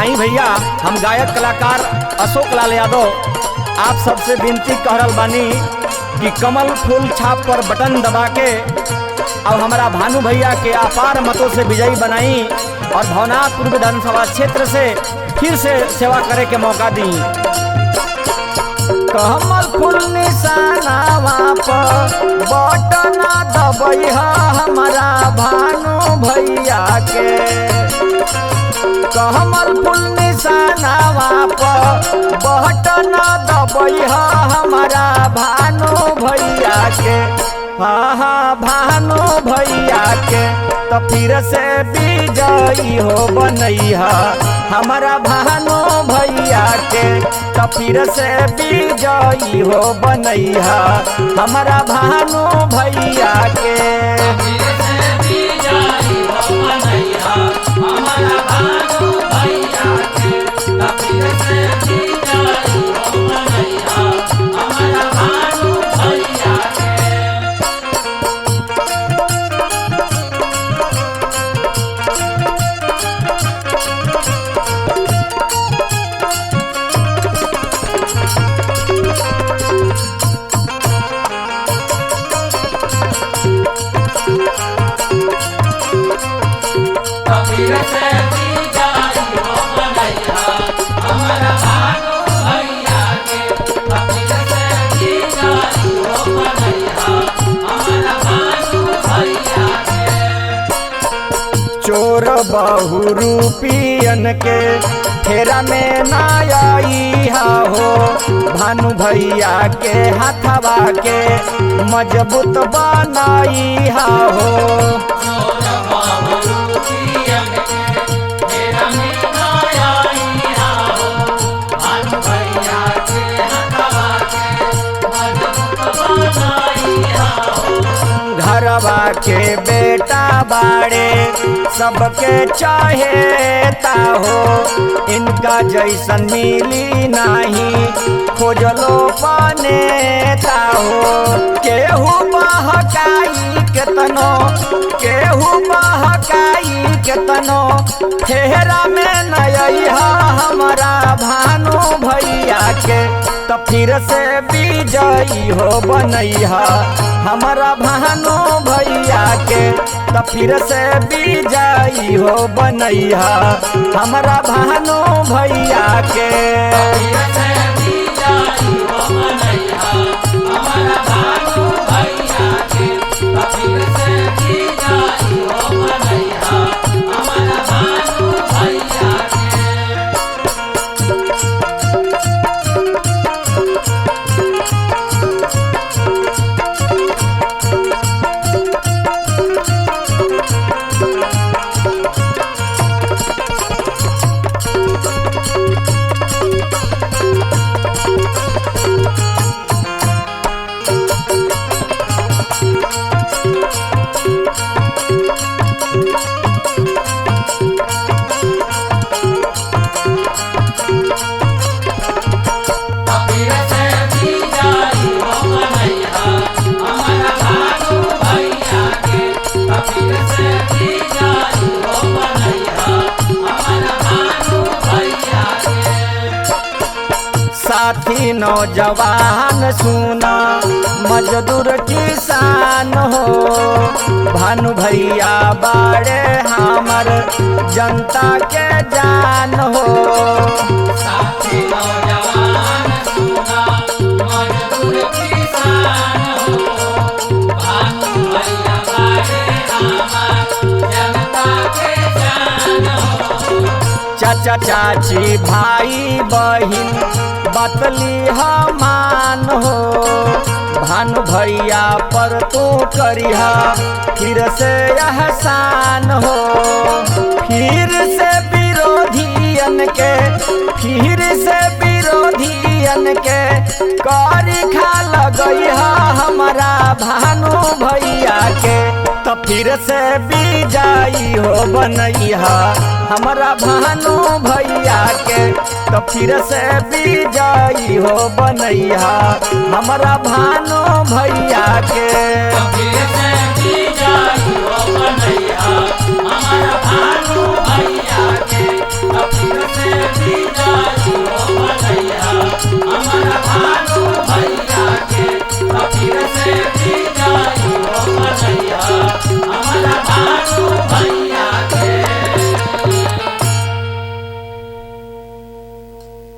आई भैया हम गायक कलाकार अशोक लाल यादव आप सबसे विनती कह रहल बानी कि कमल फूल छाप पर बटन दबा के अब हमारा भानु भैया के अपार मतों से विजयी बनाई और भवनाथपुर विधानसभा क्षेत्र से फिर से सेवा करे के मौका दी। कमल फूल निशानावा पर बटन दबैहा हमारा भानु भैया के। कमल फूल निशानावा पर बटन दबैहा हमारा भानु भैया के। हाँ भानु भैया के तो फिर से विजयी हो बनैहा हमारा भानु भैया के। तो फिर से विजयी हो बनैहा हमारा भानु भैया के। चोर बहुरूपियन के फेरा में ना आई हो भानु भैया के हाथवा के मजबूत बनाई हो। घरवा के बेटा बाड़े सबके चाहेता हो इनका जैसन मिली नहीं खोजलो बनेता हो। केहू बहकाई केतनो केहू बहकाई केतनो फेरा में नैहा हमारा भानु भैया के। तो फिर से विजयी हो बनैहा हमारा भानु भैया के। तो फिर से विजयी हो बनैहा हमारा भानु भैया के। साथी नौजवान सुना मजदूर किसान हो भानु भैया बाड़े हमर जनता के जान हो। साथी नौजवान सुना मजदूर किसान हो भानु भैया बाड़े हमर जनता के जान हो। चाचा चाची भाई बहिन बतली मान हो भानु भैया पर तू करिहा फिर से एहसान हो। फिर से विरोधियन के करी खा लगैहा हमारा भानु भैया के। तो फिर से विजयी हो बनैहा हमारा भानु भैया के। तो फिर से विजयी हो बनैहा हमारा भानु भैया के। तो फिर से विजयी हो बनैहा हमारा भानु भैया के। तो फिर से हमारा